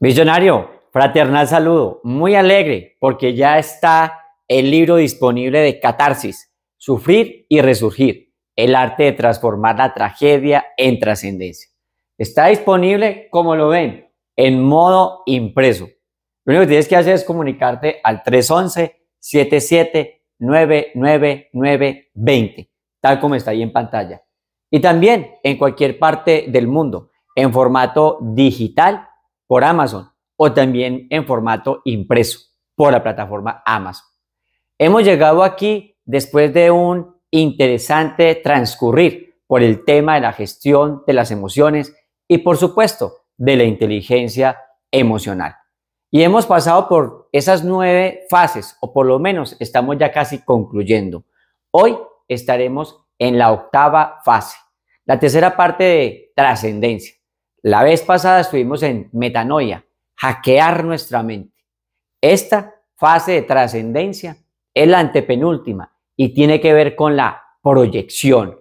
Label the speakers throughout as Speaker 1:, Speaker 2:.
Speaker 1: Visionario, fraternal saludo, muy alegre porque ya está el libro disponible de Catarsis, Sufrir y Resurgir, el arte de transformar la tragedia en trascendencia. Está disponible, como lo ven, en modo impreso. Lo único que tienes que hacer es comunicarte al 311-77-99920, tal como está ahí en pantalla. Y también en cualquier parte del mundo, en formato digital, por Amazon o también en formato impreso por la plataforma Amazon. Hemos llegado aquí después de un interesante transcurrir por el tema de la gestión de las emociones y por supuesto de la inteligencia emocional. Y hemos pasado por esas 9 fases, o por lo menos estamos ya casi concluyendo. Hoy estaremos en la 8ª fase, la tercera parte de trascendencia. La vez pasada estuvimos en metanoia, hackear nuestra mente. Esta fase de trascendencia es la antepenúltima y tiene que ver con la proyección.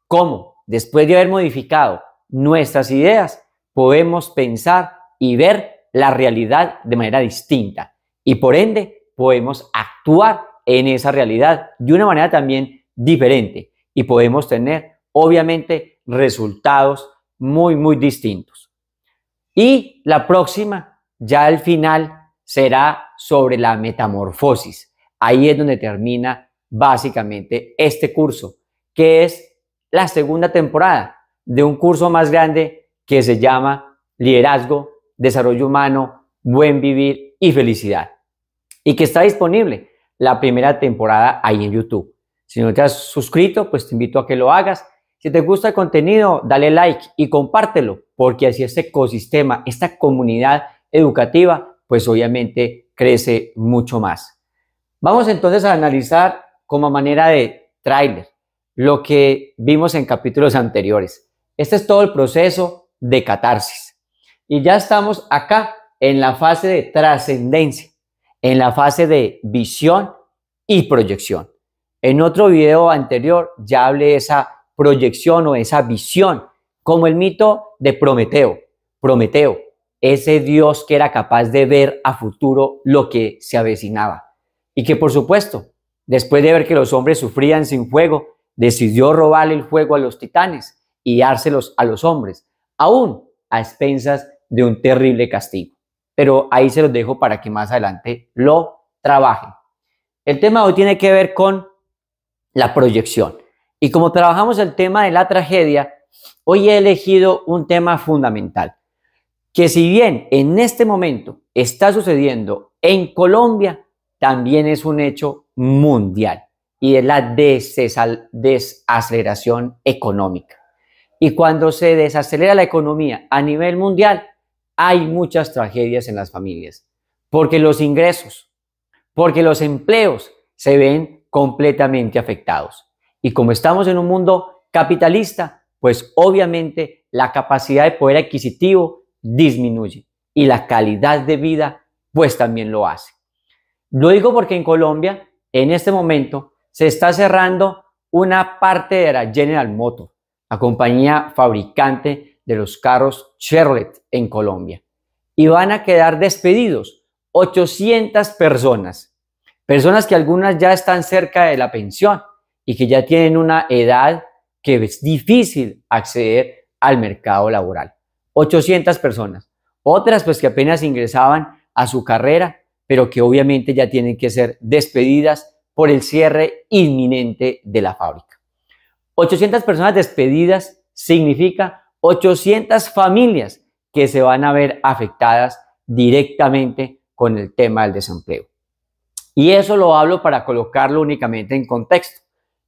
Speaker 1: Cómo, después de haber modificado nuestras ideas, podemos pensar y ver la realidad de manera distinta y por ende podemos actuar en esa realidad de una manera también diferente y podemos tener obviamente resultados muy distintos. Y la próxima, ya al final, será sobre la metamorfosis. Ahí es donde termina básicamente este curso, que es la segunda temporada de un curso más grande que se llama Liderazgo, Desarrollo Humano, Buen Vivir y Felicidad. Y que está disponible la primera temporada ahí en YouTube. Si no te has suscrito, pues te invito a que lo hagas. Si te gusta el contenido, dale like y compártelo, porque así este ecosistema, esta comunidad educativa, pues obviamente crece mucho más. Vamos entonces a analizar como manera de tráiler lo que vimos en capítulos anteriores. Este es todo el proceso de catarsis. Y ya estamos acá en la fase de trascendencia, en la fase de visión y proyección. En otro video anterior ya hablé de esa proyección o esa visión, como el mito de Prometeo. Prometeo, ese Dios que era capaz de ver a futuro lo que se avecinaba. Y que por supuesto, después de ver que los hombres sufrían sin fuego, decidió robarle el fuego a los titanes y dárselos a los hombres, aún a expensas de un terrible castigo. Pero ahí se los dejo para que más adelante lo trabajen. El tema de hoy tiene que ver con la proyección. Y como trabajamos el tema de la tragedia, hoy he elegido un tema fundamental, que si bien en este momento está sucediendo en Colombia, también es un hecho mundial y es la desaceleración económica. Y cuando se desacelera la economía a nivel mundial, hay muchas tragedias en las familias, porque los ingresos, porque los empleos se ven completamente afectados. Y como estamos en un mundo capitalista, pues obviamente la capacidad de poder adquisitivo disminuye y la calidad de vida pues también lo hace. Lo digo porque en Colombia en este momento se está cerrando una parte de la General Motors, la compañía fabricante de los carros Chevrolet en Colombia, y van a quedar despedidos 800 personas que algunas ya están cerca de la pensión y que ya tienen una edad que es difícil acceder al mercado laboral. 800 personas. Otras pues que apenas ingresaban a su carrera, pero que obviamente ya tienen que ser despedidas por el cierre inminente de la fábrica. 800 personas despedidas significa 800 familias que se van a ver afectadas directamente con el tema del desempleo. Y eso lo hablo para colocarlo únicamente en contexto.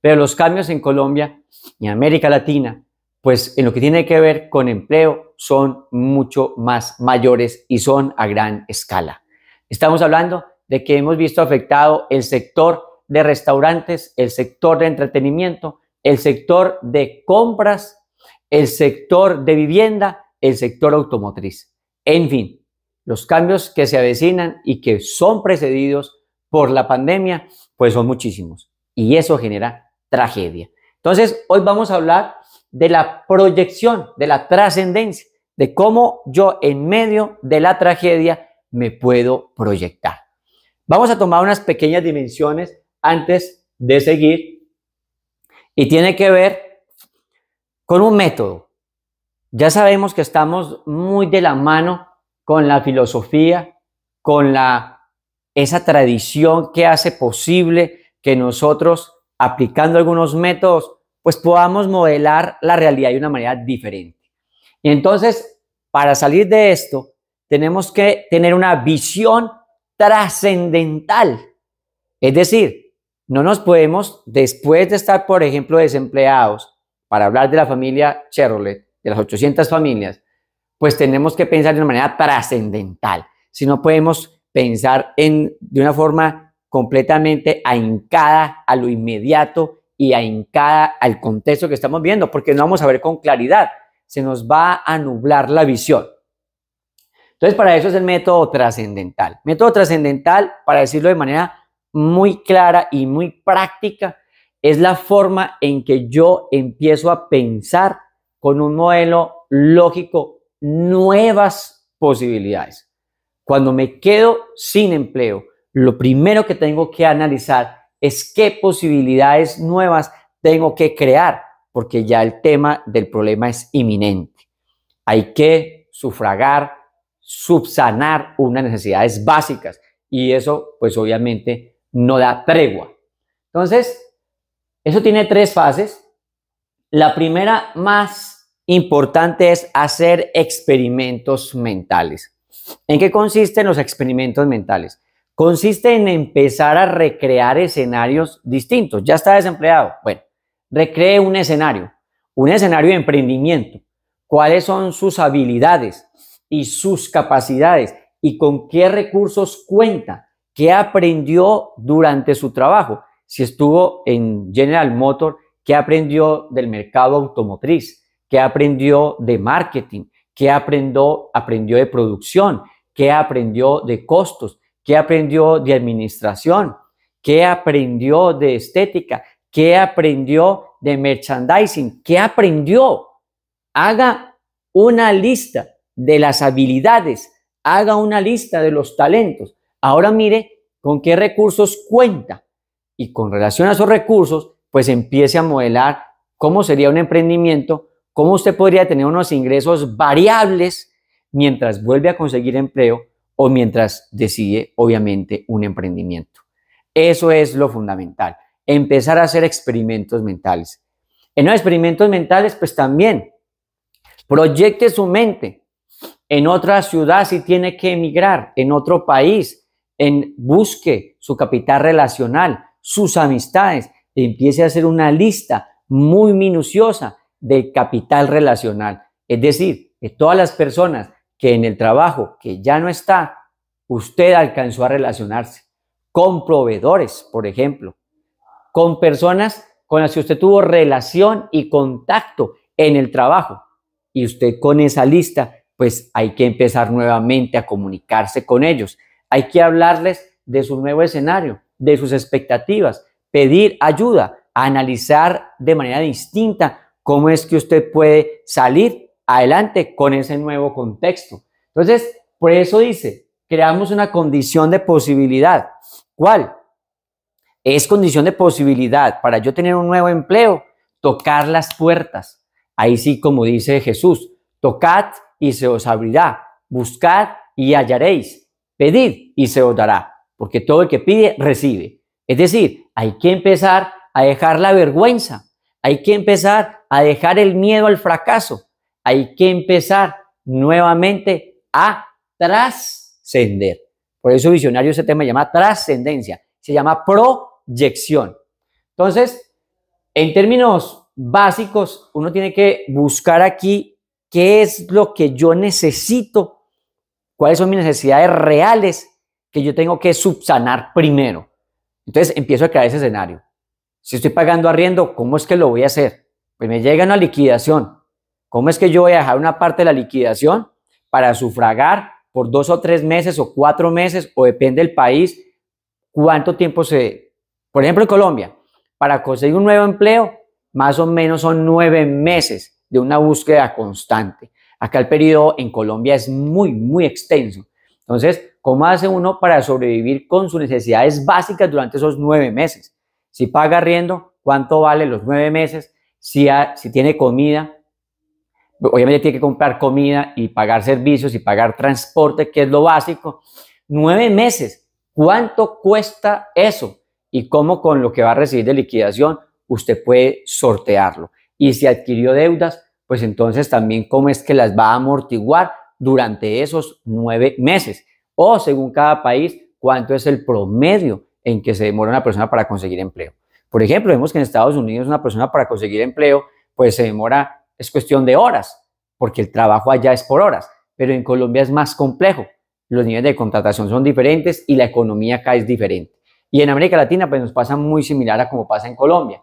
Speaker 1: Pero los cambios en Colombia y en América Latina, pues en lo que tiene que ver con empleo, son mucho más mayores y son a gran escala. Estamos hablando de que hemos visto afectado el sector de restaurantes, el sector de entretenimiento, el sector de compras, el sector de vivienda, el sector automotriz. En fin, los cambios que se avecinan y que son precedidos por la pandemia, pues son muchísimos. Y eso genera tragedia. Entonces, hoy vamos a hablar de la proyección, de la trascendencia, de cómo yo en medio de la tragedia me puedo proyectar. Vamos a tomar unas pequeñas dimensiones antes de seguir y tiene que ver con un método. Ya sabemos que estamos muy de la mano con la filosofía, con esa tradición que hace posible que nosotros, aplicando algunos métodos, pues podamos modelar la realidad de una manera diferente. Y entonces, para salir de esto, tenemos que tener una visión trascendental. Es decir, no nos podemos, después de estar, por ejemplo, desempleados, para hablar de la familia Chevrolet, de las 800 familias, pues tenemos que pensar de una manera trascendental. Si no podemos pensar de una forma completamente ahincada a lo inmediato y ahincada al contexto que estamos viendo, porque no vamos a ver con claridad, se nos va a nublar la visión. Entonces, para eso es el método trascendental. Método trascendental, para decirlo de manera muy clara y muy práctica, es la forma en que yo empiezo a pensar con un modelo lógico nuevas posibilidades. Cuando me quedo sin empleo, lo primero que tengo que analizar es qué posibilidades nuevas tengo que crear, porque ya el tema del problema es inminente. Hay que sufragar, subsanar unas necesidades básicas y eso pues obviamente no da tregua. Entonces, eso tiene tres fases. La primera más importante es hacer experimentos mentales. ¿En qué consisten los experimentos mentales? Consiste en empezar a recrear escenarios distintos. Ya está desempleado. Bueno, recree un escenario de emprendimiento. ¿Cuáles son sus habilidades y sus capacidades? ¿Y con qué recursos cuenta? ¿Qué aprendió durante su trabajo? Si estuvo en General Motors, ¿qué aprendió del mercado automotriz? ¿Qué aprendió de marketing? ¿Qué aprendió de producción? ¿Qué aprendió de costos? ¿Qué aprendió de administración? ¿Qué aprendió de estética? ¿Qué aprendió de merchandising? ¿Qué aprendió? Haga una lista de las habilidades, haga una lista de los talentos. Ahora mire con qué recursos cuenta y con relación a esos recursos, pues empiece a modelar cómo sería un emprendimiento, cómo usted podría tener unos ingresos variables mientras vuelve a conseguir empleo o mientras decide, obviamente, un emprendimiento. Eso es lo fundamental, empezar a hacer experimentos mentales. En los experimentos mentales, pues también proyecte su mente en otra ciudad si tiene que emigrar, en otro país, busque su capital relacional, sus amistades, empiece a hacer una lista muy minuciosa del capital relacional. Es decir, de todas las personas que en el trabajo que ya no está, usted alcanzó a relacionarse con proveedores, por ejemplo, con personas con las que usted tuvo relación y contacto en el trabajo. Y usted con esa lista, pues hay que empezar nuevamente a comunicarse con ellos. Hay que hablarles de su nuevo escenario, de sus expectativas, pedir ayuda, analizar de manera distinta cómo es que usted puede salir adelante con ese nuevo contexto. Entonces, por eso dice, creamos una condición de posibilidad. ¿Cuál? Es condición de posibilidad para yo tener un nuevo empleo, tocar las puertas. Ahí sí, como dice Jesús, tocad y se os abrirá, buscad y hallaréis, pedid y se os dará, porque todo el que pide, recibe. Es decir, hay que empezar a dejar la vergüenza, hay que empezar a dejar el miedo al fracaso, hay que empezar nuevamente a trascender. Por eso visionario ese tema se llama trascendencia, se llama proyección. Entonces, en términos básicos, uno tiene que buscar aquí qué es lo que yo necesito, cuáles son mis necesidades reales que yo tengo que subsanar primero. Entonces empiezo a crear ese escenario. Si estoy pagando arriendo, ¿cómo es que lo voy a hacer? Pues me llega una liquidación. ¿Cómo es que yo voy a dejar una parte de la liquidación para sufragar por 2 o 3 meses o 4 meses, o depende del país, cuánto tiempo por ejemplo, en Colombia, para conseguir un nuevo empleo, más o menos son 9 meses de una búsqueda constante. Acá el periodo en Colombia es muy, muy extenso. Entonces, ¿cómo hace uno para sobrevivir con sus necesidades básicas durante esos 9 meses? Si paga arriendo, ¿cuánto vale los 9 meses? Si tiene comida, obviamente tiene que comprar comida y pagar servicios y pagar transporte, que es lo básico. 9 meses, ¿cuánto cuesta eso? Y cómo con lo que va a recibir de liquidación usted puede sortearlo. Y si adquirió deudas, pues entonces también cómo es que las va a amortiguar durante esos 9 meses. O según cada país, cuánto es el promedio en que se demora una persona para conseguir empleo. Por ejemplo, vemos que en Estados Unidos una persona para conseguir empleo, pues se demora, es cuestión de horas, porque el trabajo allá es por horas, pero en Colombia es más complejo. Los niveles de contratación son diferentes y la economía acá es diferente. Y en América Latina pues nos pasa muy similar a como pasa en Colombia.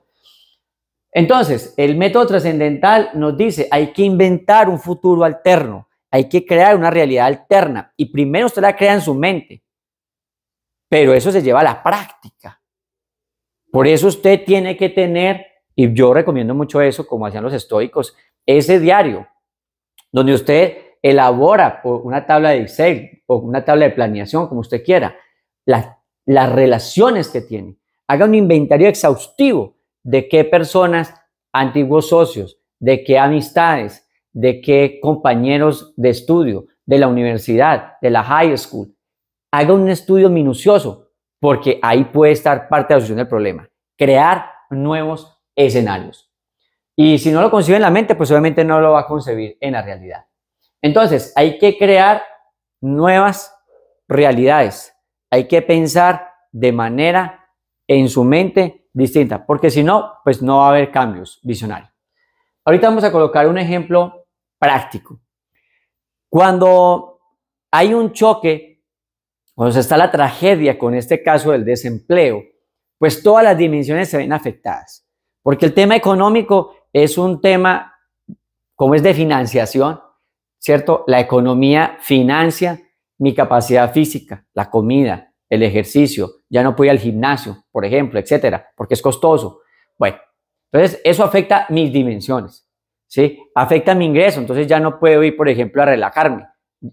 Speaker 1: Entonces, el método trascendental nos dice, hay que inventar un futuro alterno, hay que crear una realidad alterna y primero usted la crea en su mente, pero eso se lleva a la práctica. Por eso usted tiene que tener, y yo recomiendo mucho eso, como hacían los estoicos, ese diario, donde usted elabora por una tabla de Excel o una tabla de planeación, como usted quiera, las relaciones que tiene. Haga un inventario exhaustivo de qué personas, antiguos socios, de qué amistades, de qué compañeros de estudio, de la universidad, de la high school. Haga un estudio minucioso, porque ahí puede estar parte de la solución del problema. Crear nuevos escenarios. Y si no lo concibe en la mente, pues obviamente no lo va a concebir en la realidad. Entonces, hay que crear nuevas realidades. Hay que pensar de manera en su mente distinta, porque si no, pues no va a haber cambios visionarios. Ahorita vamos a colocar un ejemplo práctico. Cuando hay un choque, cuando está la tragedia con este caso del desempleo, pues todas las dimensiones se ven afectadas, porque el tema económico es un tema, como es de financiación, ¿cierto? La economía financia mi capacidad física, la comida, el ejercicio, ya no puedo ir al gimnasio, por ejemplo, etcétera, porque es costoso. Bueno, entonces eso afecta mis dimensiones, ¿sí? Afecta mi ingreso, entonces ya no puedo ir, por ejemplo, a relajarme.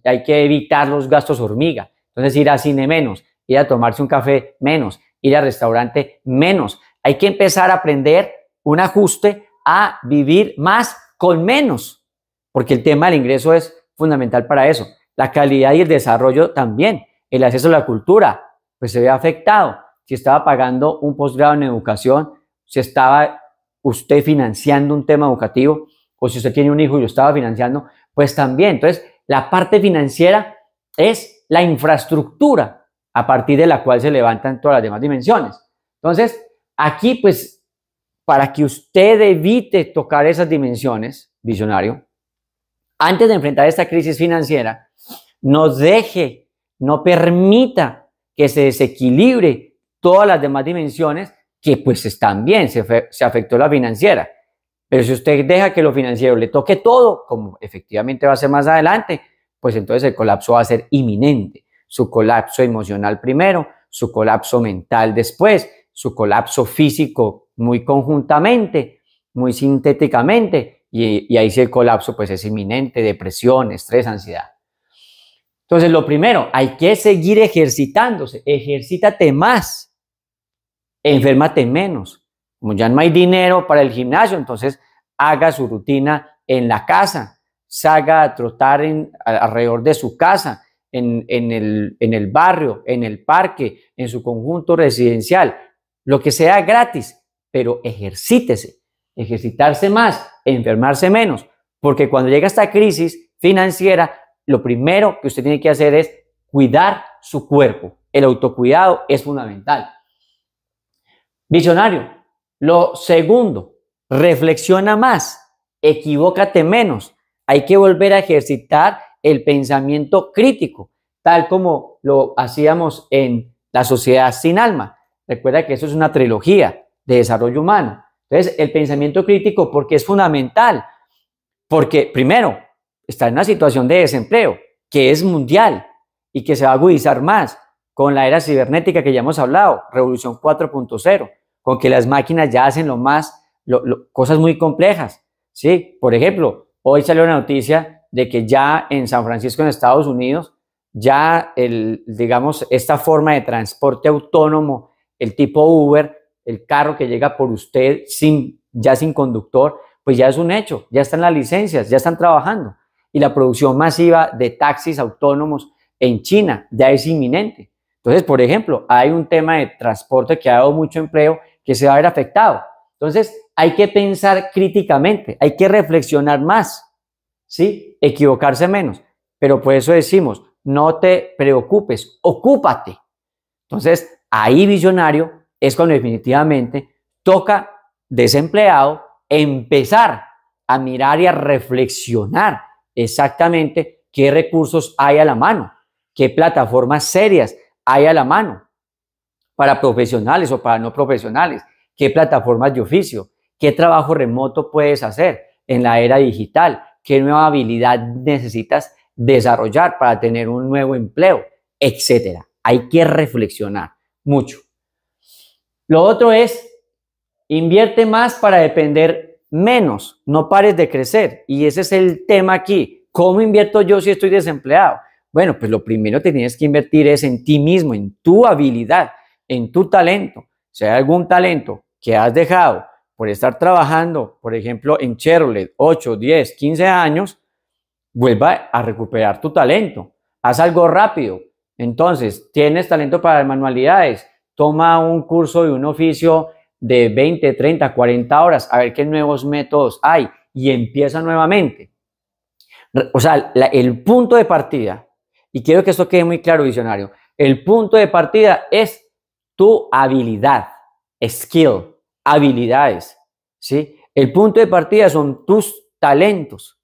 Speaker 1: Hay que evitar los gastos hormiga. Entonces ir a cine menos, ir a tomarse un café menos, ir al restaurante menos. Hay que empezar a aprender un ajuste a vivir más con menos, porque el tema del ingreso es fundamental para eso. La calidad y el desarrollo también. El acceso a la cultura, pues se ve afectado. Si estaba pagando un posgrado en educación, si estaba usted financiando un tema educativo, o si usted tiene un hijo y lo estaba financiando, pues también. Entonces, la parte financiera es la infraestructura a partir de la cual se levantan todas las demás dimensiones. Entonces, aquí, pues, para que usted evite tocar esas dimensiones, visionario, antes de enfrentar esta crisis financiera, no permita que se desequilibre todas las demás dimensiones que pues están bien, se afectó la financiera. Pero si usted deja que lo financiero le toque todo, como efectivamente va a ser más adelante, pues entonces el colapso va a ser inminente. Su colapso emocional primero, su colapso mental después, su colapso físico muy conjuntamente, muy sintéticamente, y ahí sí el colapso pues es inminente, depresión, estrés, ansiedad. Entonces lo primero, hay que seguir ejercitándose, ejercítate más, enférmate menos. Como ya no hay dinero para el gimnasio, entonces haga su rutina en la casa, salga a trotar alrededor de su casa, en el barrio, en el parque, en su conjunto residencial, lo que sea gratis, pero ejercítese, ejercitarse más, enfermarse menos, porque cuando llega esta crisis financiera, lo primero que usted tiene que hacer es cuidar su cuerpo. El autocuidado es fundamental. Visionario, lo segundo, reflexiona más, equivócate menos. Hay que volver a ejercitar el pensamiento crítico, tal como lo hacíamos en La Sociedad Sin Alma. Recuerda que eso es una trilogía de desarrollo humano. Entonces, el pensamiento crítico, ¿por qué es fundamental? Porque, primero, está en una situación de desempleo que es mundial y que se va a agudizar más con la era cibernética que ya hemos hablado, revolución 4.0, con que las máquinas ya hacen cosas muy complejas, ¿sí? Por ejemplo, hoy salió una noticia de que ya en San Francisco, en Estados Unidos, ya digamos, esta forma de transporte autónomo, el tipo Uber, el carro que llega por usted ya sin conductor, pues ya es un hecho, ya están las licencias, ya están trabajando. Y la producción masiva de taxis autónomos en China ya es inminente. Entonces, por ejemplo, hay un tema de transporte que ha dado mucho empleo que se va a ver afectado. Entonces, hay que pensar críticamente, hay que reflexionar más, ¿sí? Equivocarse menos. Pero por eso decimos, no te preocupes, ocúpate. Entonces, ahí visionario es cuando definitivamente toca desempleado empezar a mirar y a reflexionar exactamente qué recursos hay a la mano, qué plataformas serias hay a la mano para profesionales o para no profesionales, qué plataformas de oficio, qué trabajo remoto puedes hacer en la era digital, qué nueva habilidad necesitas desarrollar para tener un nuevo empleo, etcétera. Hay que reflexionar mucho. Lo otro es, invierte más para depender menos, no pares de crecer. Y ese es el tema aquí. ¿Cómo invierto yo si estoy desempleado? Bueno, pues lo primero que tienes que invertir es en ti mismo, en tu habilidad, en tu talento. Si hay algún talento que has dejado por estar trabajando, por ejemplo, en Chevrolet 8, 10, 15 años, vuelva a recuperar tu talento. Haz algo rápido. Entonces, tienes talento para manualidades, toma un curso de un oficio de 20, 30, 40 horas, a ver qué nuevos métodos hay y empieza nuevamente. O sea, el punto de partida, y quiero que esto quede muy claro, visionario, el punto de partida es tu habilidad, skill, habilidades, ¿sí? El punto de partida son tus talentos,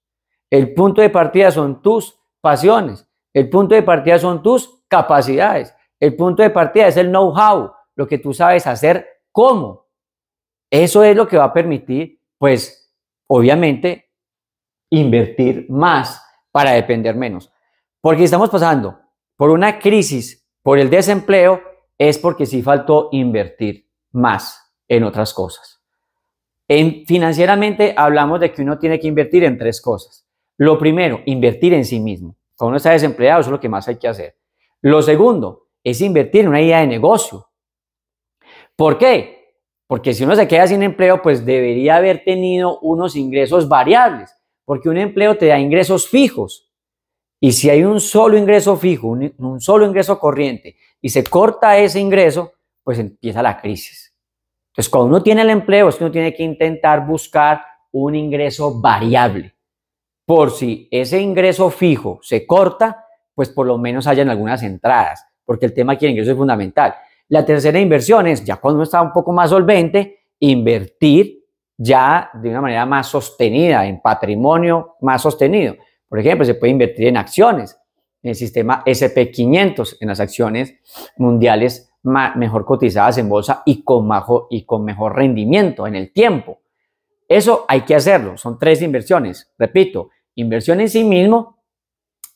Speaker 1: el punto de partida son tus pasiones, el punto de partida son tus capacidades, el punto de partida es el know-how, lo que tú sabes hacer, cómo. Eso es lo que va a permitir, pues, obviamente, invertir más para depender menos. Porque estamos pasando por una crisis, por el desempleo, es porque sí faltó invertir más en otras cosas. Financieramente hablamos de que uno tiene que invertir en 3 cosas. Lo primero, invertir en sí mismo. Cuando uno está desempleado, eso es lo que más hay que hacer. Lo segundo, es invertir en una idea de negocio. ¿Por qué? Porque si uno se queda sin empleo, pues debería haber tenido unos ingresos variables, porque un empleo te da ingresos fijos. Y si hay un solo ingreso fijo, un solo ingreso corriente, y se corta ese ingreso, pues empieza la crisis. Entonces, cuando uno tiene el empleo, es que uno tiene que intentar buscar un ingreso variable. Por si ese ingreso fijo se corta, pues por lo menos hayan algunas entradas, porque el tema aquí del ingreso es fundamental. La tercera inversión es, ya cuando uno está un poco más solvente, invertir ya de una manera más sostenida, en patrimonio más sostenido. Por ejemplo, se puede invertir en acciones, en el sistema SP500, en las acciones mundiales mejor cotizadas en bolsa y con mejor rendimiento en el tiempo. Eso hay que hacerlo, son 3 inversiones. Repito, inversión en sí mismo,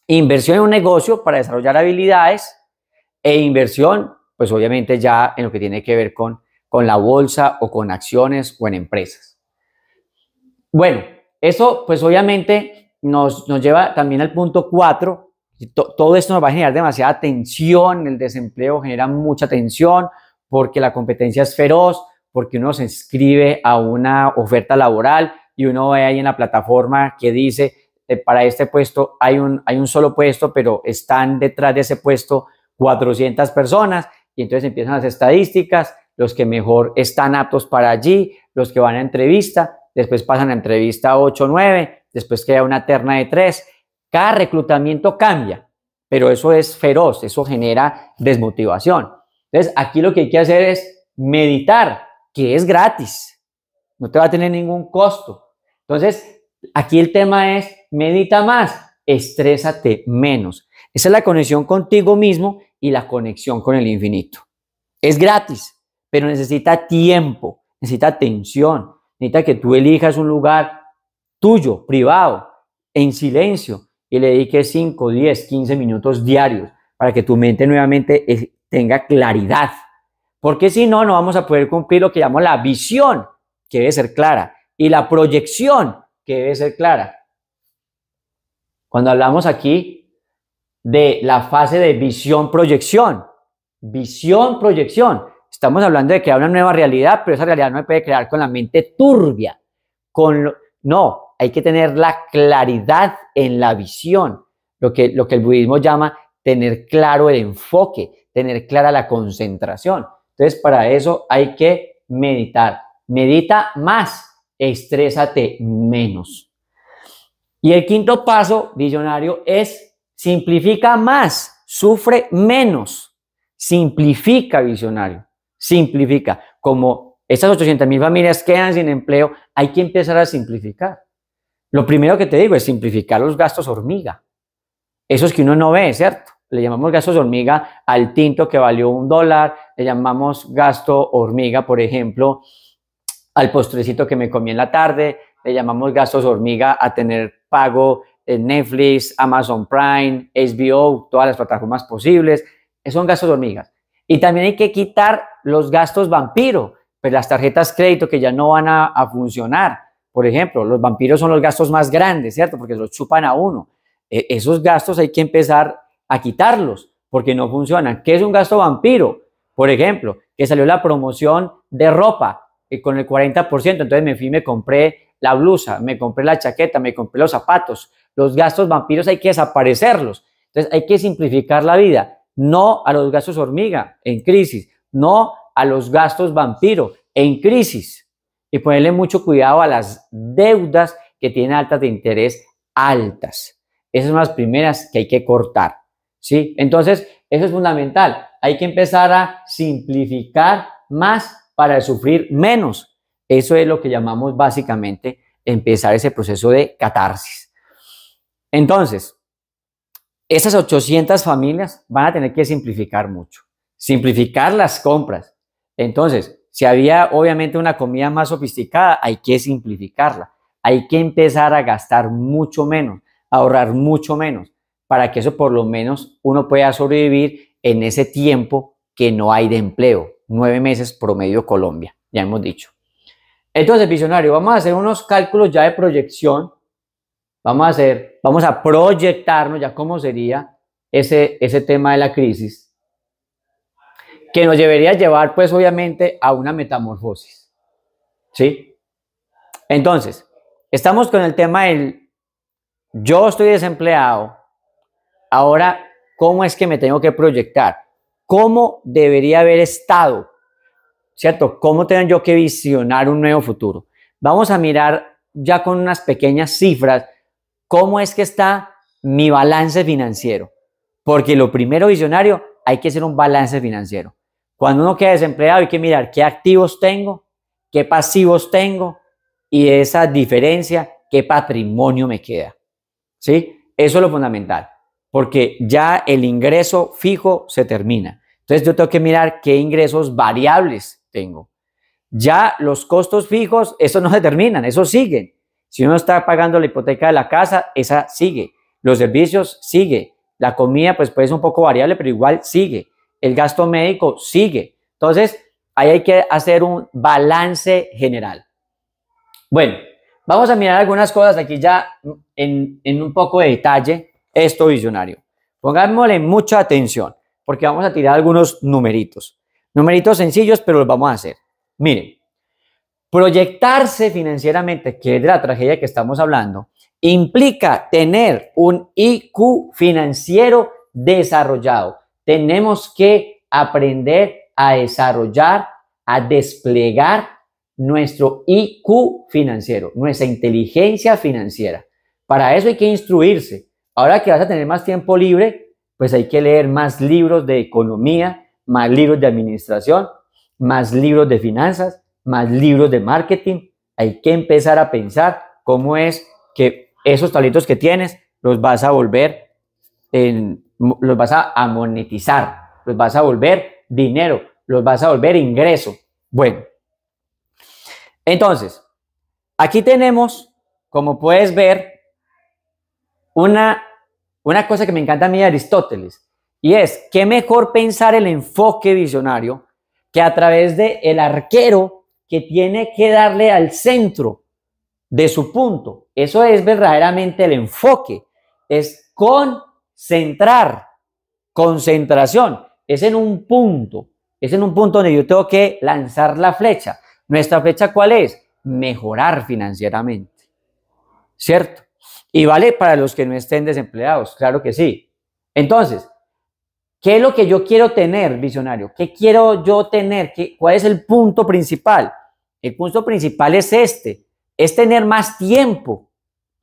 Speaker 1: inversión en un negocio para desarrollar habilidades e inversión, pues obviamente ya en lo que tiene que ver con la bolsa o con acciones o en empresas. Bueno, eso pues obviamente nos lleva también al punto 4. Todo esto nos va a generar demasiada tensión, el desempleo genera mucha tensión porque la competencia es feroz, porque uno se inscribe a una oferta laboral y uno ve ahí en la plataforma que dice para este puesto hay un solo puesto, pero están detrás de ese puesto 400 personas y entonces empiezan las estadísticas, los que mejor están aptos para allí, los que van a entrevista, después pasan a entrevista 8 o 9, después queda una terna de 3. Cada reclutamiento cambia, pero eso es feroz, eso genera desmotivación. Entonces, aquí lo que hay que hacer es meditar, que es gratis, no te va a tener ningún costo. Entonces, aquí el tema es, medita más, estrésate menos. Esa es la conexión contigo mismo y la conexión con el infinito. Es gratis, pero necesita tiempo, necesita atención, necesita que tú elijas un lugar tuyo, privado, en silencio, y le dediques 5, 10, 15 minutos diarios para que tu mente nuevamente tenga claridad. Porque si no, no vamos a poder cumplir lo que llamamos la visión, que debe ser clara, y la proyección, que debe ser clara. Cuando hablamos aquí de la fase de visión-proyección, estamos hablando de crear una nueva realidad, pero esa realidad no se puede crear con la mente turbia. No, hay que tener la claridad en la visión, lo que el budismo llama tener claro el enfoque, tener clara la concentración. Entonces, para eso hay que meditar. Medita más, estrésate menos. Y el quinto paso, visionario, es simplifica más, sufre menos. Simplifica, visionario. Simplifica. Como estas 800,000 familias quedan sin empleo, hay que empezar a simplificar. Lo primero que te digo es simplificar los gastos hormiga. Esos que uno no ve, ¿cierto? Le llamamos gastos hormiga al tinto que valió $1, le llamamos gasto hormiga, por ejemplo, al postrecito que me comí en la tarde, le llamamos gastos hormiga a tener pago en Netflix, Amazon Prime, HBO, todas las plataformas posibles. Esos son gastos hormigas. Y también hay que quitar los gastos vampiro, pues las tarjetas crédito que ya no van a funcionar. Por ejemplo, los vampiros son los gastos más grandes, ¿cierto? Porque los chupan a uno. Esos gastos hay que empezar a quitarlos porque no funcionan. ¿Qué es un gasto vampiro? Por ejemplo, que salió la promoción de ropa con el 40%, entonces me fui y me compré la blusa, me compré la chaqueta, me compré los zapatos. Los gastos vampiros hay que desaparecerlos. Entonces hay que simplificar la vida. No a los gastos hormiga en crisis, no a los gastos vampiro en crisis. Y ponerle mucho cuidado a las deudas que tienen altas de interés altas. Esas son las primeras que hay que cortar, ¿sí? Entonces, eso es fundamental. Hay que empezar a simplificar más para sufrir menos. Eso es lo que llamamos básicamente empezar ese proceso de catarsis. Entonces, esas 800 familias van a tener que simplificar mucho. Simplificar las compras. Entonces, si había obviamente una comida más sofisticada, hay que simplificarla. Hay que empezar a gastar mucho menos, a ahorrar mucho menos, para que eso por lo menos uno pueda sobrevivir en ese tiempo que no hay de empleo. 9 meses promedio Colombia, ya hemos dicho. Entonces, visionario, vamos a hacer unos cálculos ya de proyección. Vamos a proyectarnos ya cómo sería ese tema de la crisis, que nos debería llevar, pues, obviamente, a una metamorfosis, ¿sí? Entonces, estamos con el tema del yo estoy desempleado, ahora, ¿cómo es que me tengo que proyectar? ¿Cómo debería haber estado? ¿Cierto? ¿Cómo tengo yo que visionar un nuevo futuro? Vamos a mirar ya con unas pequeñas cifras cómo es que está mi balance financiero. Porque lo primero, visionario, hay que hacer un balance financiero. Cuando uno queda desempleado hay que mirar qué activos tengo, qué pasivos tengo y esa diferencia, qué patrimonio me queda. ¿Sí? Eso es lo fundamental, porque ya el ingreso fijo se termina. Entonces yo tengo que mirar qué ingresos variables tengo. Ya los costos fijos, esos no se terminan, esos siguen. Si uno está pagando la hipoteca de la casa, esa sigue. Los servicios sigue. La comida pues puede ser un poco variable, pero igual sigue. El gasto médico sigue. Entonces, ahí hay que hacer un balance general. Bueno, vamos a mirar algunas cosas aquí ya en un poco de detalle. Esto, visionario. Pongámosle mucha atención, porque vamos a tirar algunos numeritos. Numeritos sencillos, pero los vamos a hacer. Miren, proyectarse financieramente, que es de la tragedia que estamos hablando, implica tener un IQ financiero desarrollado. Tenemos que aprender a desarrollar, a desplegar nuestro IQ financiero, nuestra inteligencia financiera. Para eso hay que instruirse. Ahora que vas a tener más tiempo libre, pues hay que leer más libros de economía, más libros de administración, más libros de finanzas, más libros de marketing. Hay que empezar a pensar cómo es que esos talentos que tienes los vas a volver, los vas a monetizar, los vas a volver dinero, los vas a volver ingreso. Bueno, entonces, aquí tenemos, como puedes ver, una cosa que me encanta a mí de Aristóteles, y es que mejor pensar el enfoque visionario que a través de el arquero que tiene que darle al centro de su punto. Eso es verdaderamente el enfoque. es concentrar, concentración. Es en un punto donde yo tengo que lanzar la flecha. ¿Nuestra flecha cuál es? Mejorar financieramente, ¿cierto? Y vale para los que no estén desempleados, claro que sí. Entonces, ¿qué es lo que yo quiero tener, visionario? ¿Qué quiero yo tener? ¿Cuál es el punto principal? El punto principal es es tener más tiempo.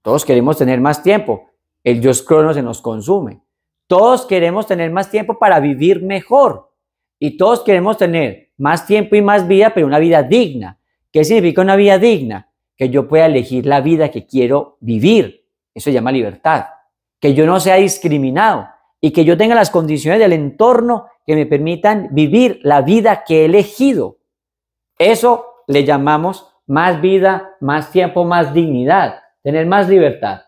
Speaker 1: Todos queremos tener más tiempo. El Dios Crono se nos consume. Todos queremos tener más tiempo para vivir mejor. Y todos queremos tener más tiempo y más vida, pero una vida digna. ¿Qué significa una vida digna? Que yo pueda elegir la vida que quiero vivir. Eso se llama libertad. Que yo no sea discriminado y que yo tenga las condiciones del entorno que me permitan vivir la vida que he elegido. Eso le llamamos más vida, más tiempo, más dignidad, tener más libertad.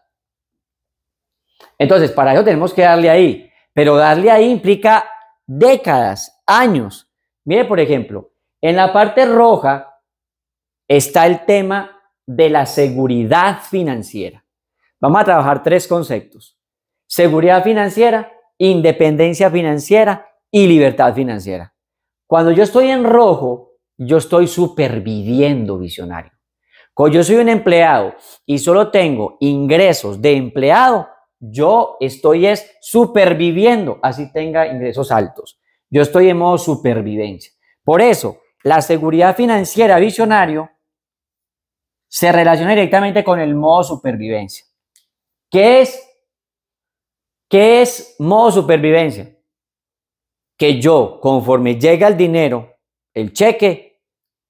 Speaker 1: Entonces, para eso tenemos que darle ahí, pero darle ahí implica décadas, años. Mire, por ejemplo, en la parte roja está el tema de la seguridad financiera. Vamos a trabajar tres conceptos: seguridad financiera, independencia financiera y libertad financiera. Cuando yo estoy en rojo, yo estoy superviviendo, visionario. Cuando yo soy un empleado y solo tengo ingresos de empleado, yo estoy superviviendo, así tenga ingresos altos. Yo estoy en modo supervivencia. Por eso, la seguridad financiera, visionario, se relaciona directamente con el modo supervivencia. ¿Qué es modo supervivencia? Que yo, conforme llega el dinero, el cheque,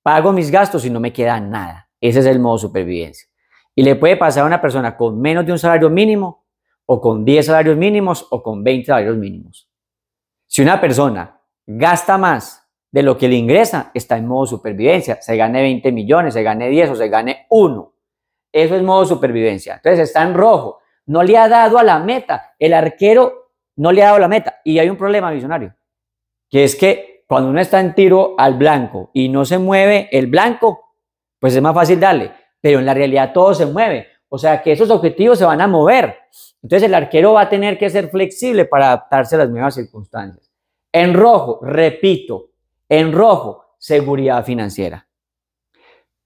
Speaker 1: pago mis gastos y no me queda nada. Ese es el modo supervivencia. Y le puede pasar a una persona con menos de un salario mínimo, o con 10 salarios mínimos, o con 20 salarios mínimos. Si una persona gasta más de lo que le ingresa, está en modo supervivencia. Se gane 20 millones, se gane 10 o se gane 1. Eso es modo supervivencia. Entonces está en rojo. No le ha dado a la meta. El arquero no le ha dado la meta. Y hay un problema, visionario, que es que cuando uno está en tiro al blanco y no se mueve el blanco, pues es más fácil darle. Pero en la realidad todo se mueve. O sea que esos objetivos se van a mover. Entonces el arquero va a tener que ser flexible para adaptarse a las nuevas circunstancias. En rojo, repito, en rojo, seguridad financiera.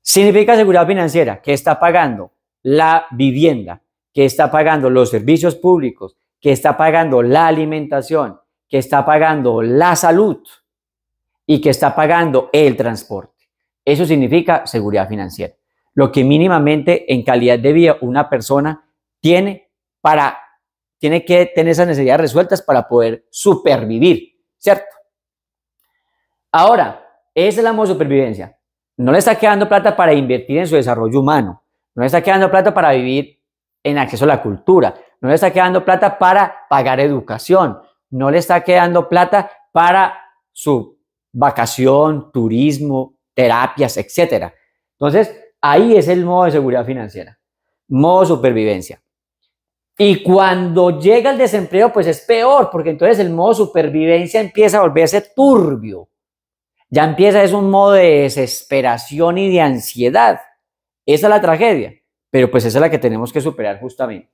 Speaker 1: Significa seguridad financiera que está pagando la vivienda, que está pagando los servicios públicos, que está pagando la alimentación, que está pagando la salud y que está pagando el transporte. Eso significa seguridad financiera. Lo que mínimamente en calidad de vida una persona tiene que tener esas necesidades resueltas para poder supervivir, ¿cierto? Ahora, esa es la modo supervivencia. No le está quedando plata para invertir en su desarrollo humano. No le está quedando plata para vivir en acceso a la cultura. No le está quedando plata para pagar educación. No le está quedando plata para su vacación, turismo, terapias, etc. Entonces, ahí es el modo de seguridad financiera. Modo supervivencia. Y cuando llega el desempleo, pues es peor, porque entonces el modo supervivencia empieza a volverse turbio. Ya empieza, es un modo de desesperación y de ansiedad. Esa es la tragedia, pero pues esa es la que tenemos que superar justamente.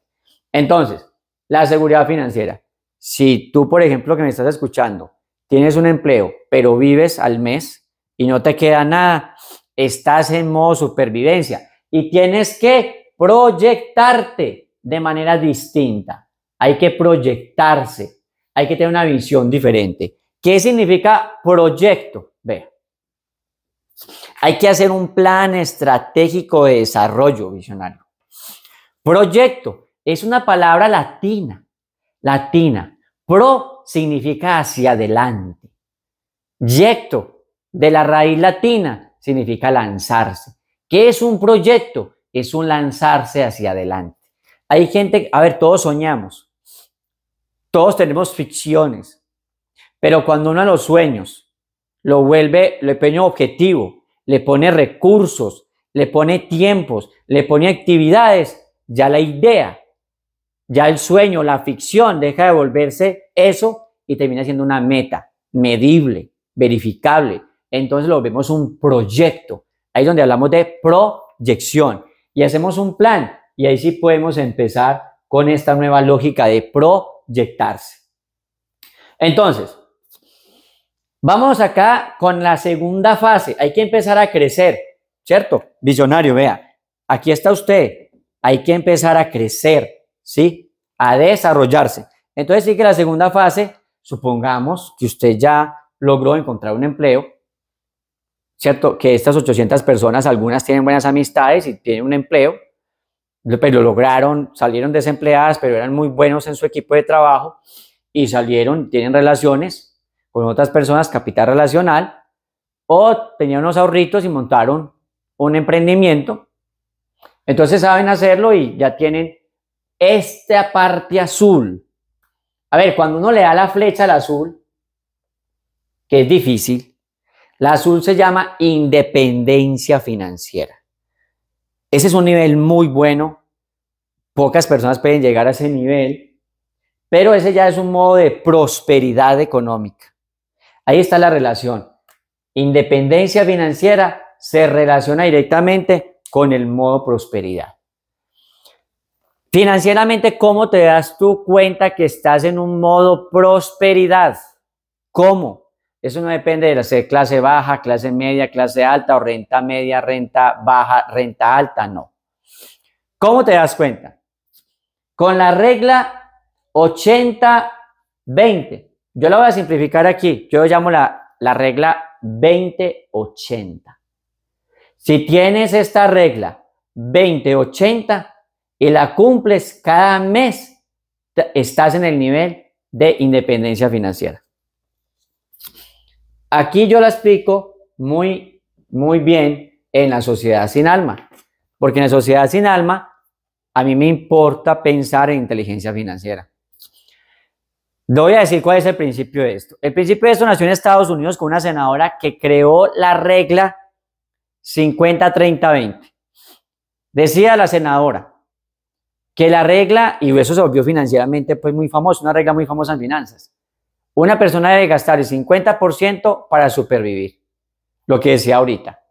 Speaker 1: Entonces, la seguridad financiera. Si tú, por ejemplo, que me estás escuchando, tienes un empleo, pero vives al mes y no te queda nada, estás en modo supervivencia y tienes que proyectarte de manera distinta. Hay que proyectarse, hay que tener una visión diferente. ¿Qué significa proyecto? Vea, hay que hacer un plan estratégico de desarrollo, visionario. Proyecto es una palabra latina. Pro significa hacia adelante. Yecto, de la raíz latina, significa lanzarse. ¿Qué es un proyecto? Es un lanzarse hacia adelante. Hay gente, a ver, todos soñamos, todos tenemos ficciones, pero cuando uno a los sueños le pone objetivo, le pone recursos, le pone tiempos, le pone actividades, ya la idea, ya el sueño, la ficción deja de volverse eso y termina siendo una meta medible, verificable. Entonces lo vemos un proyecto. Ahí es donde hablamos de proyección y hacemos un plan. Y ahí sí podemos empezar con esta nueva lógica de proyectarse. Entonces, vamos acá con la segunda fase. Hay que empezar a crecer, ¿cierto? Visionario, vea, aquí está usted. Hay que empezar a crecer, ¿sí? A desarrollarse. Entonces, sí que la segunda fase, supongamos que usted ya logró encontrar un empleo, ¿cierto? Que estas 800 personas, algunas tienen buenas amistades y tienen un empleo, pero lo lograron, salieron desempleadas, pero eran muy buenos en su equipo de trabajo y salieron, tienen relaciones con otras personas, capital relacional, o tenían unos ahorritos y montaron un emprendimiento. Entonces saben hacerlo y ya tienen esta parte azul. A ver, cuando uno le da la flecha al azul, que es difícil, la azul se llama independencia financiera. Ese es un nivel muy bueno. Pocas personas pueden llegar a ese nivel, pero ese ya es un modo de prosperidad económica. Ahí está la relación. Independencia financiera se relaciona directamente con el modo prosperidad. Financieramente, ¿cómo te das tú cuenta que estás en un modo prosperidad? ¿Cómo? Eso no depende de ser clase baja, clase media, clase alta o renta media, renta baja, renta alta, no. ¿Cómo te das cuenta? Con la regla 80-20. Yo la voy a simplificar aquí. Yo llamo la regla 20-80. Si tienes esta regla 20-80 y la cumples cada mes, estás en el nivel de independencia financiera. Aquí yo la explico muy bien en la sociedad sin alma, porque en la sociedad sin alma a mí me importa pensar en inteligencia financiera. Le voy a decir cuál es el principio de esto. El principio de esto nació en Estados Unidos con una senadora que creó la regla 50-30-20. Decía la senadora que la regla, y eso se volvió financieramente pues muy famoso, una regla muy famosa en finanzas. Una persona debe gastar el 50% para supervivir. Lo que decía ahorita.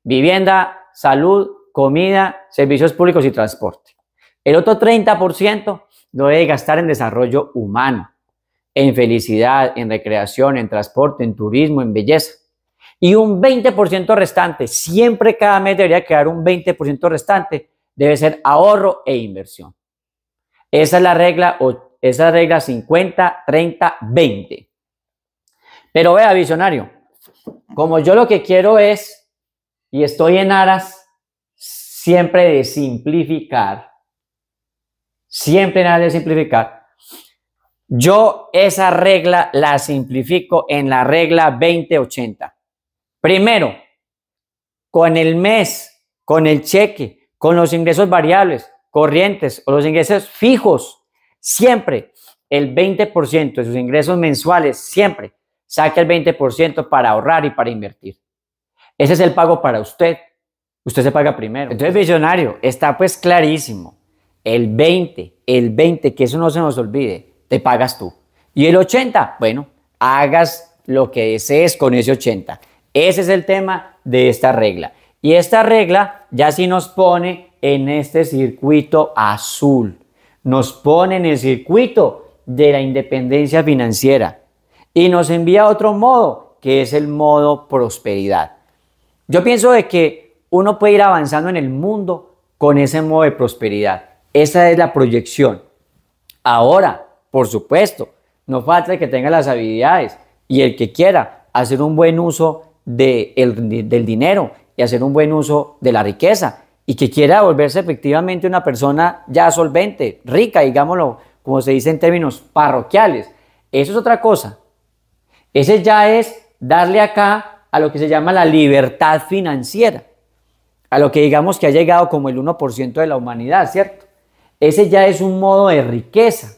Speaker 1: Vivienda, salud, comida, servicios públicos y transporte. El otro 30% lo debe gastar en desarrollo humano, en felicidad, en recreación, en transporte, en turismo, en belleza. Y un 20% restante, siempre cada mes debería quedar un 20% restante, debe ser ahorro e inversión. Esa es la regla 50-30-20. Pero vea, visionario, como yo lo que quiero es, y estoy en aras siempre de simplificar, yo esa regla la simplifico en la regla 20-80. Primero, con el mes, con el cheque, con los ingresos variables, corrientes o los ingresos fijos, siempre el 20% de sus ingresos mensuales, siempre saque el 20% para ahorrar y para invertir. Ese es el pago para usted. Usted se paga primero. Entonces, visionario, está pues clarísimo. El 20, que eso no se nos olvide, te pagas tú. Y el 80, bueno, hagas lo que desees con ese 80. Ese es el tema de esta regla. Y esta regla ya sí nos pone en este circuito azul. Nos pone en el circuito de la independencia financiera. Y nos envía a otro modo, que es el modo prosperidad. Yo pienso de que uno puede ir avanzando en el mundo con ese modo de prosperidad. Esa es la proyección. Ahora, por supuesto, no falta que tenga las habilidades y el que quiera hacer un buen uso del dinero y hacer un buen uso de la riqueza y que quiera volverse efectivamente una persona ya solvente, rica, digámoslo, como se dice en términos parroquiales. Eso es otra cosa. Ese ya es darle acá a lo que se llama la libertad financiera, a lo que digamos que ha llegado como el 1% de la humanidad, ¿cierto? Ese ya es un modo de riqueza.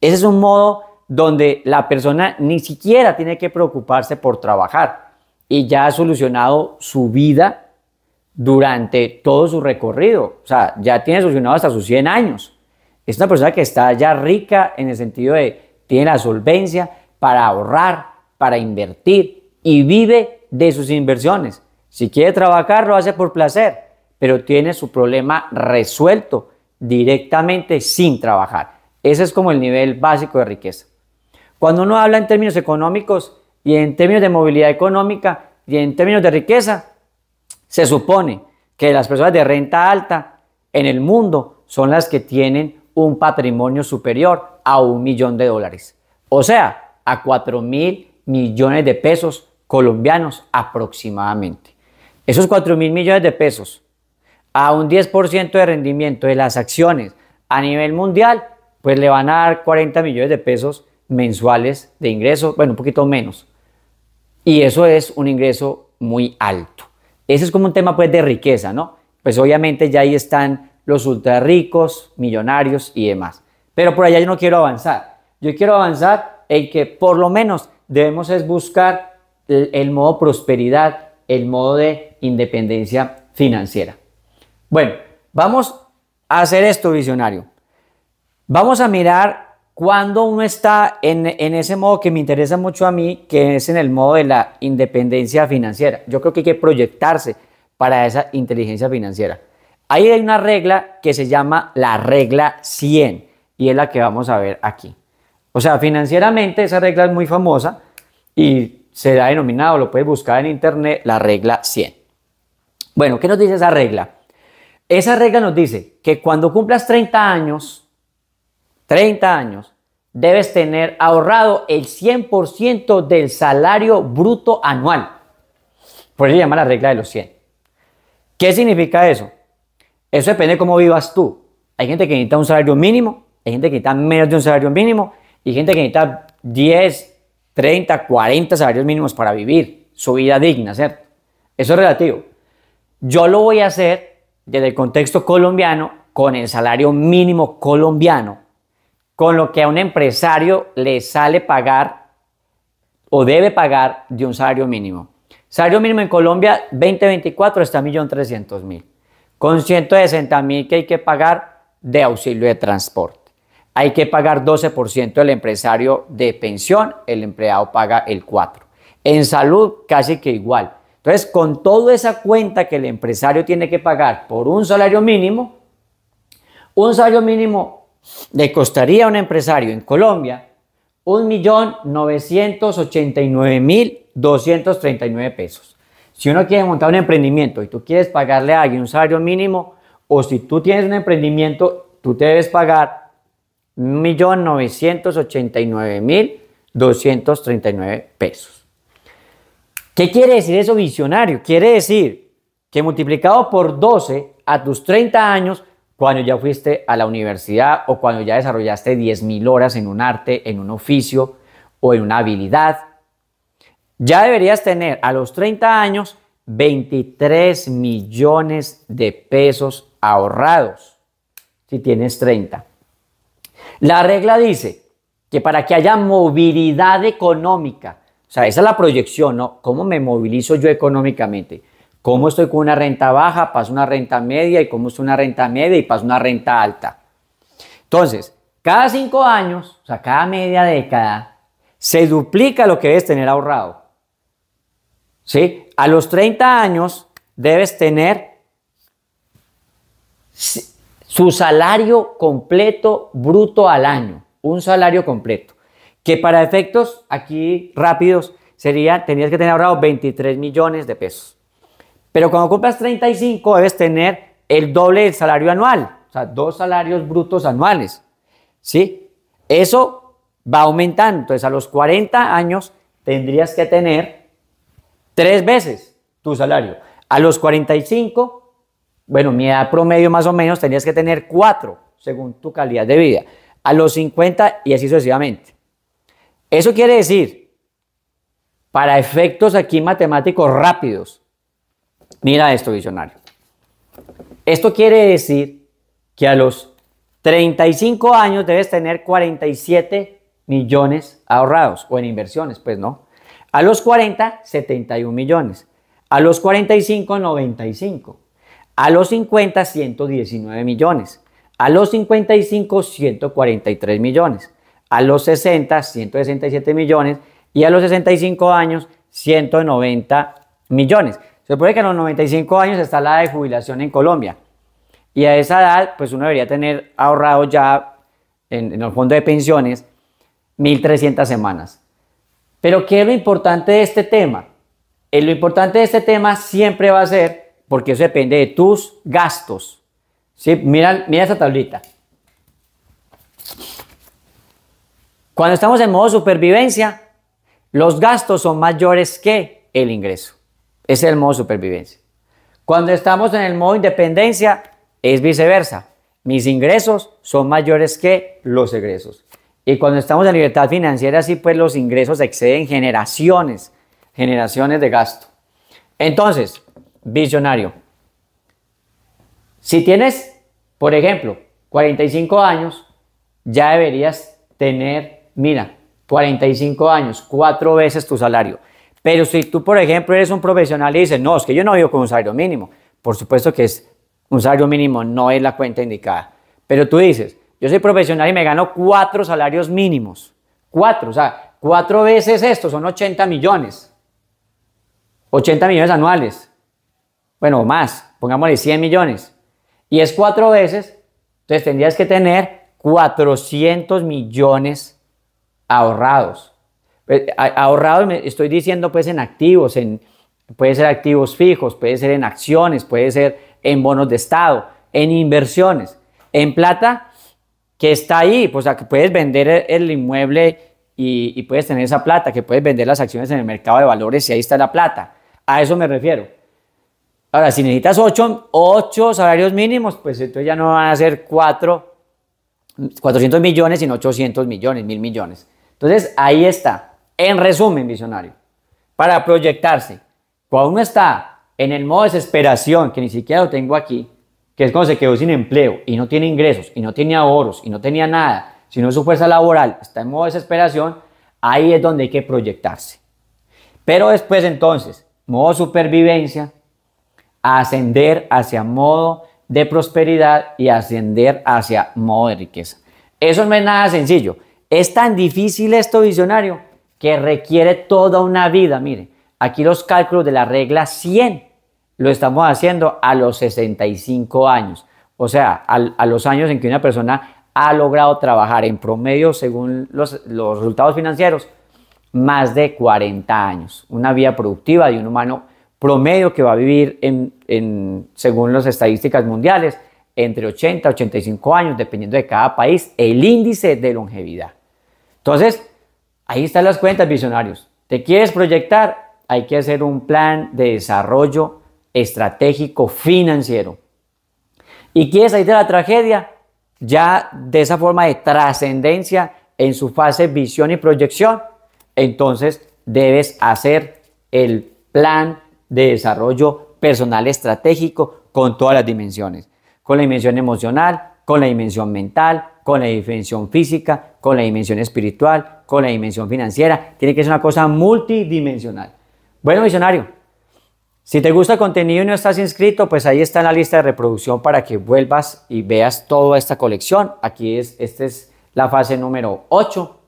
Speaker 1: Ese es un modo donde la persona ni siquiera tiene que preocuparse por trabajar y ya ha solucionado su vida durante todo su recorrido. O sea, ya tiene solucionado hasta sus 100 años. Es una persona que está ya rica en el sentido de tiene la solvencia para ahorrar, para invertir y vive de sus inversiones. Si quiere trabajar, lo hace por placer, pero tiene su problema resuelto directamente sin trabajar. Ese es como el nivel básico de riqueza. Cuando uno habla en términos económicos y en términos de movilidad económica y en términos de riqueza, se supone que las personas de renta alta en el mundo son las que tienen un patrimonio superior a $1.000.000. O sea, a 4.000 millones de pesos colombianos aproximadamente. Esos 4.000 millones de pesos a un 10% de rendimiento de las acciones a nivel mundial, pues le van a dar 40 millones de pesos mensuales de ingreso, bueno, un poquito menos. Y eso es un ingreso muy alto. Ese es como un tema pues de riqueza, ¿no? Pues obviamente ya ahí están los ultra ricos, millonarios y demás. Pero por allá yo no quiero avanzar. Yo quiero avanzar en que por lo menos debemos es buscar el modo prosperidad, el modo de independencia financiera. Bueno, vamos a hacer esto, visionario. Vamos a mirar cuando uno está en ese modo que me interesa mucho a mí, que es en el modo de la independencia financiera. Yo creo que hay que proyectarse para esa inteligencia financiera. Ahí hay una regla que se llama la regla 100 y es la que vamos a ver aquí. O sea, financieramente esa regla es muy famosa y se ha denominado, lo puedes buscar en internet, la regla 100. Bueno, ¿qué nos dice esa regla? Esa regla nos dice que cuando cumplas 30 años, debes tener ahorrado el 100% del salario bruto anual. Por eso se llama la regla de los 100. ¿Qué significa eso? Eso depende de cómo vivas tú. Hay gente que necesita un salario mínimo, hay gente que necesita menos de un salario mínimo y gente que necesita 10, 30, 40 salarios mínimos para vivir su vida digna, ¿cierto? Eso es relativo. Yo lo voy a hacer desde el contexto colombiano con el salario mínimo colombiano, con lo que a un empresario le sale pagar o debe pagar de un salario mínimo. Salario mínimo en Colombia 2024 está a 1.300.000. Con 160.000 que hay que pagar de auxilio de transporte. Hay que pagar 12% del empresario de pensión, el empleado paga el 4%. En salud casi que igual. Entonces, con toda esa cuenta que el empresario tiene que pagar por un salario mínimo le costaría a un empresario en Colombia 1.989.239 pesos. Si uno quiere montar un emprendimiento y tú quieres pagarle a alguien un salario mínimo, o si tú tienes un emprendimiento, tú te debes pagar 1.989.239 pesos. ¿Qué quiere decir eso, visionario? Quiere decir que multiplicado por 12 a tus 30 años, cuando ya fuiste a la universidad o cuando ya desarrollaste 10.000 horas en un arte, en un oficio o en una habilidad, ya deberías tener a los 30 años 23 millones de pesos ahorrados, si tienes 30. La regla dice que para que haya movilidad económica, o sea, esa es la proyección, ¿no? ¿Cómo me movilizo yo económicamente? ¿Cómo estoy con una renta baja, paso una renta media y cómo estoy una renta media y paso una renta alta? Entonces, cada 5 años, o sea, cada media década, se duplica lo que debes tener ahorrado. ¿Sí? A los 30 años debes tener su salario completo bruto al año, un salario completo, que para efectos aquí rápidos tenías que tener ahorrado 23 millones de pesos. Pero cuando compras 35 debes tener el doble del salario anual, o sea, 2 salarios brutos anuales, ¿sí? Eso va aumentando, entonces a los 40 años tendrías que tener 3 veces tu salario. A los 45, bueno, mi edad promedio más o menos, tendrías que tener 4 según tu calidad de vida. A los 50 y así sucesivamente. Eso quiere decir, para efectos aquí matemáticos rápidos, mira esto, visionario. Esto quiere decir que a los 35 años debes tener 47 millones ahorrados, o en inversiones, pues no. A los 40, 71 millones. A los 45, 95. A los 50, 119 millones. A los 55, 143 millones. A los 60, 167 millones. Y a los 65 años, 190 millones. Se supone que a los 95 años está la de jubilación en Colombia. Y a esa edad, pues uno debería tener ahorrado ya en el fondo de pensiones 1.300 semanas. Pero ¿qué es lo importante de este tema? Lo importante de este tema siempre va a ser, porque eso depende de tus gastos. ¿Sí? Mira esa tablita. Cuando estamos en modo supervivencia, los gastos son mayores que el ingreso. Ese es el modo supervivencia. Cuando estamos en el modo independencia, es viceversa. Mis ingresos son mayores que los egresos. Y cuando estamos en libertad financiera, sí, pues los ingresos exceden generaciones de gasto. Entonces, visionario, si tienes, por ejemplo, 45 años, ya deberías tener, mira, 45 años, 4 veces tu salario. Pero si tú, por ejemplo, eres un profesional y dices, no, es que yo no vivo con un salario mínimo. Por supuesto que un salario mínimo no es la cuenta indicada. Pero tú dices, yo soy profesional y me gano 4 salarios mínimos. 4, o sea, 4 veces esto son 80 millones. 80 millones anuales. Bueno, más, pongámosle 100 millones. Y es 4 veces, entonces tendrías que tener 400 millones ahorrados. Ahorrados me estoy diciendo pues en activos, puede ser activos fijos, puede ser en acciones, puede ser en bonos de estado, en inversiones, en plata que está ahí, pues que puedes vender el inmueble y puedes tener esa plata, que puedes vender las acciones en el mercado de valores y ahí está la plata. A eso me refiero. Ahora, si necesitas 8 salarios mínimos, pues entonces ya no van a ser 400 millones, sino 800 millones, 1.000 millones. Entonces, ahí está. En resumen, visionario, para proyectarse, cuando uno está en el modo desesperación, que ni siquiera lo tengo aquí, que es cuando se quedó sin empleo y no tiene ingresos y no tiene ahorros y no tenía nada, sino su fuerza laboral está en modo desesperación, ahí es donde hay que proyectarse. Pero después entonces, modo supervivencia, ascender hacia modo de prosperidad y ascender hacia modo de riqueza. Eso no es nada sencillo. Es tan difícil esto, visionario, que requiere toda una vida. Mire, aquí los cálculos de la regla 100 lo estamos haciendo a los 65 años. O sea, a los años en que una persona ha logrado trabajar en promedio, según los resultados financieros, más de 40 años. Una vida productiva de un humano promedio que va a vivir, según las estadísticas mundiales, entre 80 y 85 años, dependiendo de cada país, el índice de longevidad. Entonces, ahí están las cuentas, visionarios. ¿Te quieres proyectar? Hay que hacer un plan de desarrollo estratégico financiero. ¿Y quieres salir de la tragedia? Ya de esa forma de trascendencia en su fase visión y proyección, entonces debes hacer el plan de desarrollo personal estratégico con todas las dimensiones. Con la dimensión emocional, con la dimensión mental, con la dimensión física, con la dimensión espiritual, con la dimensión financiera. Tiene que ser una cosa multidimensional. Bueno, visionario, si te gusta el contenido y no estás inscrito, pues ahí está en la lista de reproducción para que vuelvas y veas toda esta colección. Aquí esta es la fase número 8.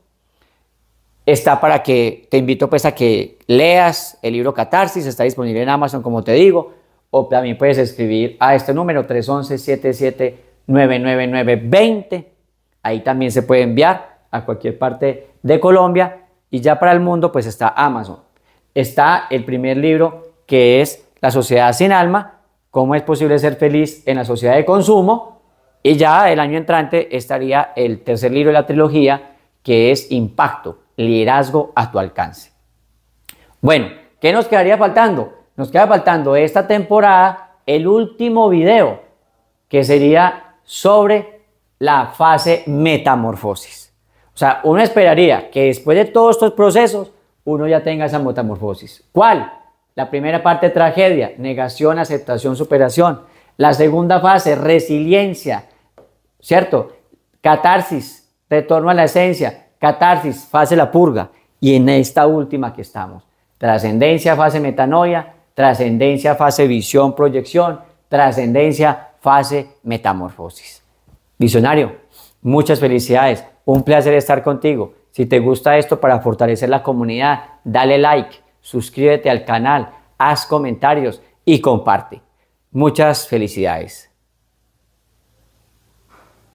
Speaker 1: Está para que te invito pues a que leas el libro Catarsis. Está disponible en Amazon, como te digo. O también puedes escribir a este número 311-77-999-20. Ahí también se puede enviar a cualquier parte de Colombia. Y ya para el mundo pues está Amazon. Está el primer libro, que es La sociedad sin alma, cómo es posible ser feliz en la sociedad de consumo. Y ya el año entrante estaría el tercer libro de la trilogía, que es Impacto, liderazgo a tu alcance. Bueno, ¿qué nos quedaría faltando? Nos queda faltando esta temporada el último video, que sería sobre la fase metamorfosis. O sea, uno esperaría que después de todos estos procesos, uno ya tenga esa metamorfosis. ¿Cuál? La primera parte, tragedia, negación, aceptación, superación. La segunda fase, resiliencia, ¿cierto? Catarsis, retorno a la esencia. Catarsis, fase la purga. Y en esta última que estamos, trascendencia, fase metanoia. Trascendencia, fase visión, proyección. Trascendencia, fase metamorfosis. Visionario, muchas felicidades. Un placer estar contigo. Si te gusta esto, para fortalecer la comunidad, dale like, suscríbete al canal, haz comentarios y comparte. Muchas felicidades.